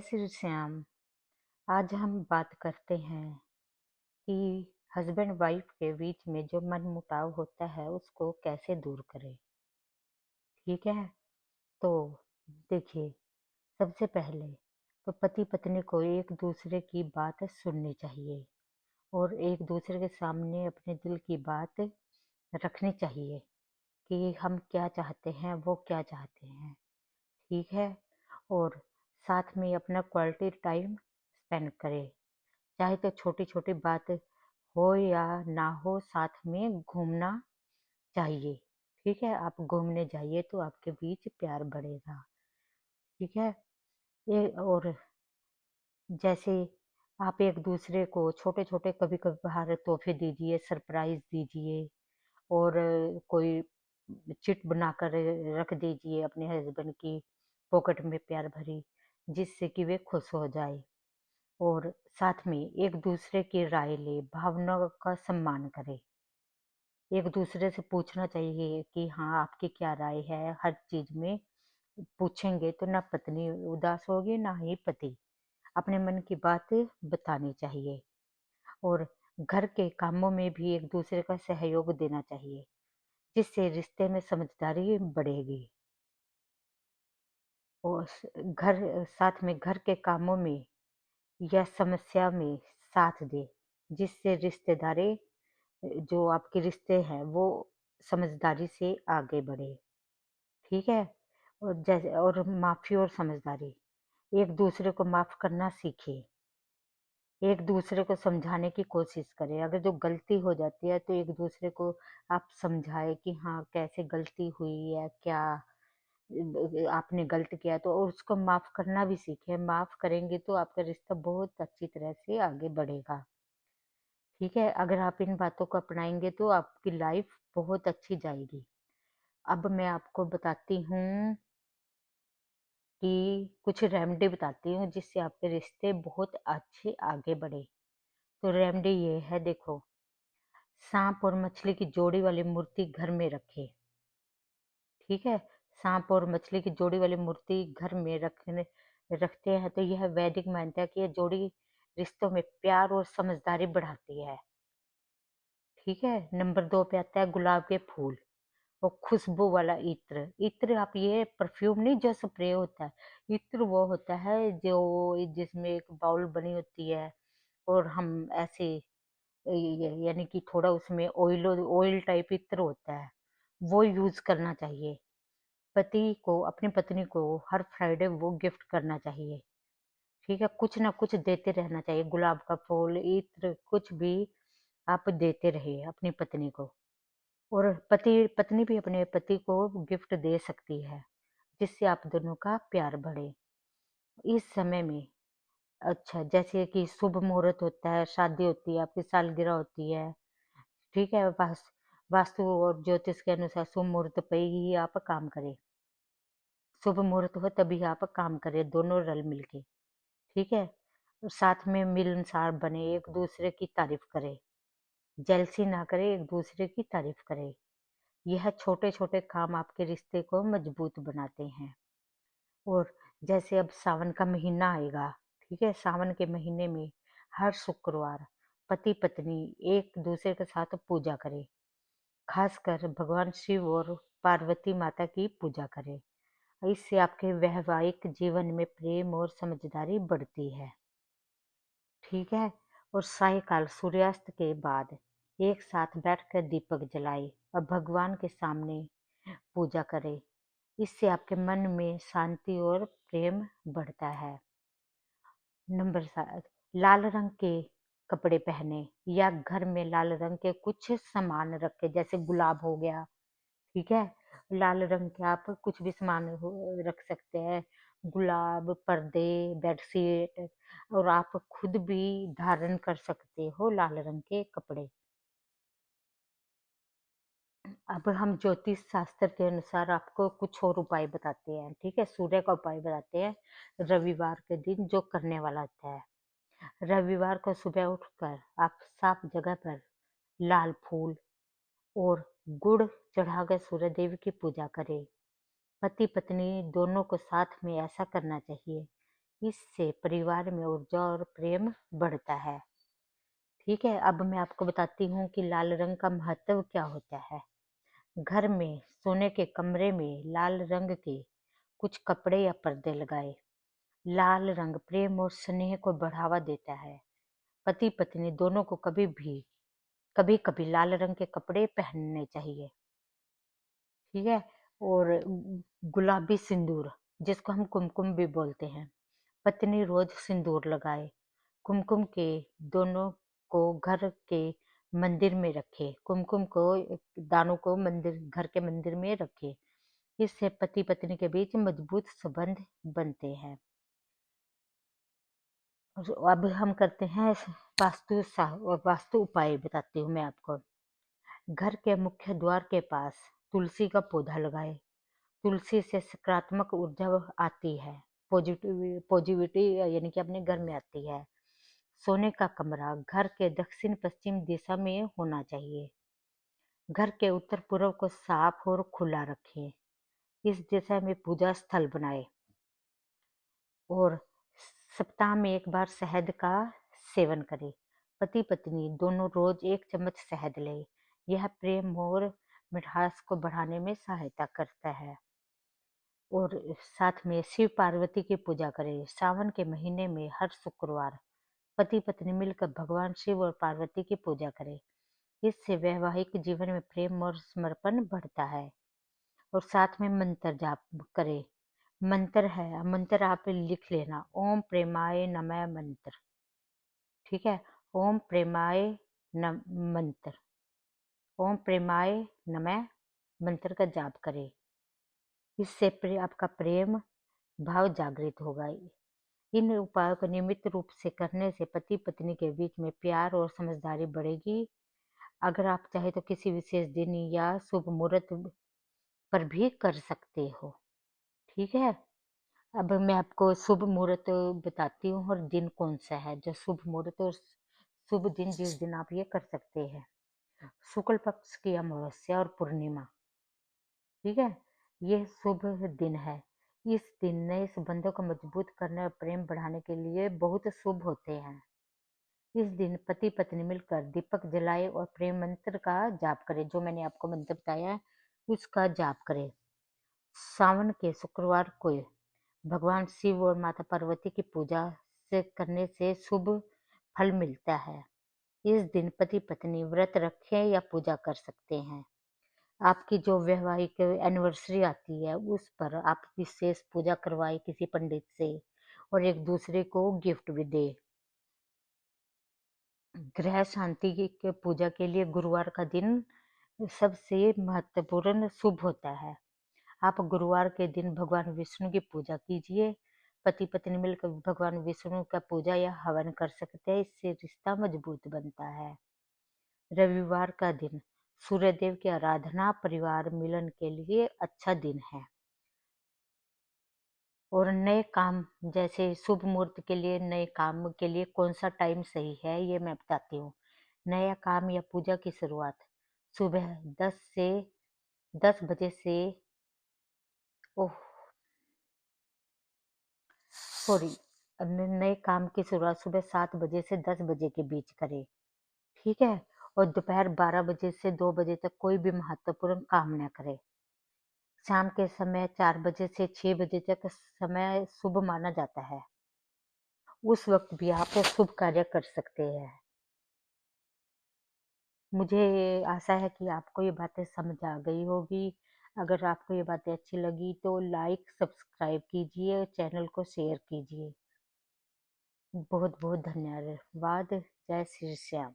श्री श्याम। आज हम बात करते हैं कि हस्बैंड वाइफ के बीच में जो मनमुटाव होता है उसको कैसे दूर करें। ठीक है, तो देखिए, सबसे पहले तो पति पत्नी को एक दूसरे की बात सुननी चाहिए और एक दूसरे के सामने अपने दिल की बात रखनी चाहिए कि हम क्या चाहते हैं, वो क्या चाहते हैं। ठीक है, और साथ में अपना क्वालिटी टाइम स्पेंड करें। चाहे तो छोटी छोटी बात हो या ना हो, साथ में घूमना चाहिए। ठीक है, आप घूमने जाइए तो आपके बीच प्यार बढ़ेगा। ठीक है, ये और जैसे आप एक दूसरे को छोटे छोटे कभी कभार तोहफे दीजिए, सरप्राइज दीजिए और कोई चिट बनाकर रख दीजिए अपने हस्बैंड की पॉकेट में प्यार भरी, जिससे कि वे खुश हो जाए। और साथ में एक दूसरे की राय ले, भावनाओं का सम्मान करें। एक दूसरे से पूछना चाहिए कि हाँ, आपकी क्या राय है। हर चीज में पूछेंगे तो ना पत्नी उदास होगी ना ही पति। अपने मन की बात बतानी चाहिए और घर के कामों में भी एक दूसरे का सहयोग देना चाहिए, जिससे रिश्ते में समझदारी बढ़ेगी। और साथ में घर के कामों में या समस्या में साथ दे, जिससे रिश्तेदारी जो आपके रिश्ते हैं वो समझदारी से आगे बढ़े। ठीक है, और जैसे और माफी और समझदारी, एक दूसरे को माफ करना सीखे। एक दूसरे को समझाने की कोशिश करें। अगर जो गलती हो जाती है तो एक दूसरे को आप समझाए कि हाँ, कैसे गलती हुई है, क्या आपने गलत किया, तो और उसको माफ करना भी सीखें। माफ करेंगे तो आपका रिश्ता बहुत अच्छी तरह से आगे बढ़ेगा। ठीक है, अगर आप इन बातों को अपनाएंगे तो आपकी लाइफ बहुत अच्छी जाएगी। अब मैं आपको बताती हूँ कि कुछ रेमेडी बताती हूँ जिससे आपके रिश्ते बहुत अच्छे आगे बढ़े। तो रेमेडी ये है, देखो, सांप और मछली की जोड़ी वाली मूर्ति घर में रखे। ठीक है, सांप और मछली की जोड़ी वाली मूर्ति घर में रखते हैं तो यह वैदिक मान्यता है कि यह जोड़ी रिश्तों में प्यार और समझदारी बढ़ाती है। ठीक है, नंबर 2 पे आता है गुलाब के फूल और खुशबू वाला इत्र। इत्र, आप ये परफ्यूम नहीं जो स्प्रे होता है, इत्र वो होता है जो जिसमें एक बाउल बनी होती है और हम ऐसे यानी कि थोड़ा उसमें ऑयल ऑयल टाइप इत्र होता है, वो यूज करना चाहिए। पति को अपनी पत्नी को हर फ्राइडे वो गिफ्ट करना चाहिए। ठीक है, कुछ ना कुछ देते रहना चाहिए, गुलाब का फूल, इत्र, कुछ भी आप देते रहिए अपनी पत्नी को। और पति पत्नी भी अपने पति को गिफ्ट दे सकती है, जिससे आप दोनों का प्यार बढ़े। इस समय में अच्छा, जैसे कि शुभ मुहूर्त होता है, शादी होती है, आपकी सालगिरह होती है। ठीक है, वास्तु और ज्योतिष के अनुसार शुभ मुहूर्त पे ही आप काम करें। शुभ मुहूर्त हो तभी आप काम करें, दोनों रल मिलके। ठीक है, साथ में मिलनसार बने, एक दूसरे की तारीफ करें, जेलसी ना करें, एक दूसरे की तारीफ करें। यह छोटे छोटे काम आपके रिश्ते को मजबूत बनाते हैं। और जैसे अब सावन का महीना आएगा, ठीक है, सावन के महीने में हर शुक्रवार पति पत्नी एक दूसरे के साथ पूजा करें। खासकर भगवान शिव और पार्वती माता की पूजा करें। इससे आपके वैवाहिक जीवन में प्रेम और समझदारी बढ़ती है। ठीक है, और सायकाल सूर्यास्त के बाद एक साथ बैठकर दीपक जलाए और भगवान के सामने पूजा करें। इससे आपके मन में शांति और प्रेम बढ़ता है। नंबर 7, लाल रंग के कपड़े पहने या घर में लाल रंग के कुछ सामान रखे, जैसे गुलाब हो गया। ठीक है, लाल रंग के आप कुछ भी सामान रख सकते हैं, गुलाब, पर्दे, बेडशीट, और आप खुद भी धारण कर सकते हो लाल रंग के कपड़े। अब हम ज्योतिष शास्त्र के अनुसार आपको कुछ और उपाय बताते हैं। ठीक है, सूर्य का उपाय बताते हैं रविवार के दिन जो करने वाला होता है। रविवार को सुबह उठकर आप साफ जगह पर लाल फूल और गुड़ चढ़ाकर सूर्य देव की पूजा करें। पति पत्नी दोनों को साथ में ऐसा करना चाहिए। इससे परिवार में ऊर्जा और प्रेम बढ़ता है। ठीक है, अब मैं आपको बताती हूँ कि लाल रंग का महत्व क्या होता है। घर में सोने के कमरे में लाल रंग के कुछ कपड़े या पर्दे लगाए। लाल रंग प्रेम और स्नेह को बढ़ावा देता है। पति पत्नी दोनों को कभी कभी लाल रंग के कपड़े पहनने चाहिए। ठीक है। और गुलाबी सिंदूर, जिसको हम कुमकुम भी बोलते हैं, पत्नी रोज सिंदूर लगाए। कुमकुम के दोनों को घर के मंदिर में रखे। कुमकुम को दानों को घर के मंदिर में रखे। इससे पति पत्नी के बीच मजबूत संबंध बनते हैं। अब हम करते हैं वास्तु उपाय बताती हूँ मैं आपको। घर के मुख्य द्वार के पास तुलसी का पौधा लगाए। तुलसी से सकारात्मक ऊर्जा आती है, पॉजिटिविटी यानी कि अपने घर में आती है। सोने का कमरा घर के दक्षिण पश्चिम दिशा में होना चाहिए। घर के उत्तर पूर्व को साफ और खुला रखें। इस दिशा में पूजा स्थल बनाए। और सप्ताह में एक बार शहद का सेवन करें। पति पत्नी दोनों रोज 1 चम्मच शहद लें। यह प्रेम और मिठास को बढ़ाने में सहायता करता है। और साथ में शिव पार्वती की पूजा करें। सावन के महीने में हर शुक्रवार पति पत्नी मिलकर भगवान शिव और पार्वती की पूजा करें। इससे वैवाहिक जीवन में प्रेम और समर्पण बढ़ता है। और साथ में मंत्र जाप करें। मंत्र आप लिख लेना, ओम प्रेमाय नमः मंत्र। ठीक है, ओम प्रेमाय नम मंत्र ओम प्रेमाय नमः मंत्र का जाप करें। इससे आपका प्रेम भाव जागृत होगा। इन उपायों को नियमित रूप से करने से पति पत्नी के बीच में प्यार और समझदारी बढ़ेगी। अगर आप चाहे तो किसी विशेष दिन या शुभ मुहूर्त पर भी कर सकते हो। ठीक है। अब मैं आपको शुभ मुहूर्त बताती हूँ और दिन कौन सा है जो शुभ मुहूर्त और शुभ दिन जिस दिन आप ये कर सकते हैं। शुक्ल पक्ष की अमावस्या और पूर्णिमा। ठीक है, ये शुभ दिन है। इस दिन नए संबंधों को मजबूत करने और प्रेम बढ़ाने के लिए बहुत शुभ होते हैं। इस दिन पति पत्नी मिलकर दीपक जलाए और प्रेम मंत्र का जाप करें। जो मैंने आपको मंत्र बताया है उसका जाप करें। सावन के शुक्रवार को भगवान शिव और माता पार्वती की पूजा से करने से शुभ फल मिलता है। इस दिन पति पत्नी व्रत रखें या पूजा कर सकते हैं। आपकी जो वैवाहिक एनिवर्सरी आती है उस पर आप विशेष पूजा करवाए किसी पंडित से और एक दूसरे को गिफ्ट भी दे। ग्रह शांति की पूजा के लिए गुरुवार का दिन सबसे महत्वपूर्ण शुभ होता है। आप गुरुवार के दिन भगवान विष्णु की पूजा कीजिए। पति पत्नी मिलकर भगवान विष्णु का पूजा या हवन कर सकते हैं। इससे रिश्ता मजबूत बनता है। रविवार का दिन सूर्यदेव की आराधना परिवार मिलन के लिए अच्छा दिन है। और नए काम जैसे शुभ मुहूर्त के लिए नए काम के लिए कौन सा टाइम सही है ये मैं बताती हूँ। नया काम या पूजा की शुरुआत सुबह 10 बजे से ओह सॉरी नए काम की शुरुआत सुबह 7 बजे से 10 बजे के बीच करें। ठीक है। और दोपहर 12 बजे से 2 बजे तक कोई भी महत्वपूर्ण काम न करें। शाम के समय 4 बजे से 6 बजे तक समय शुभ माना जाता है। उस वक्त भी आप शुभ कार्य कर सकते हैं। मुझे आशा है कि आपको ये बातें समझ आ गई होगी। अगर आपको ये बातें अच्छी लगी तो लाइक सब्सक्राइब कीजिए और चैनल को शेयर कीजिए। बहुत बहुत धन्यवाद। जय श्री श्याम।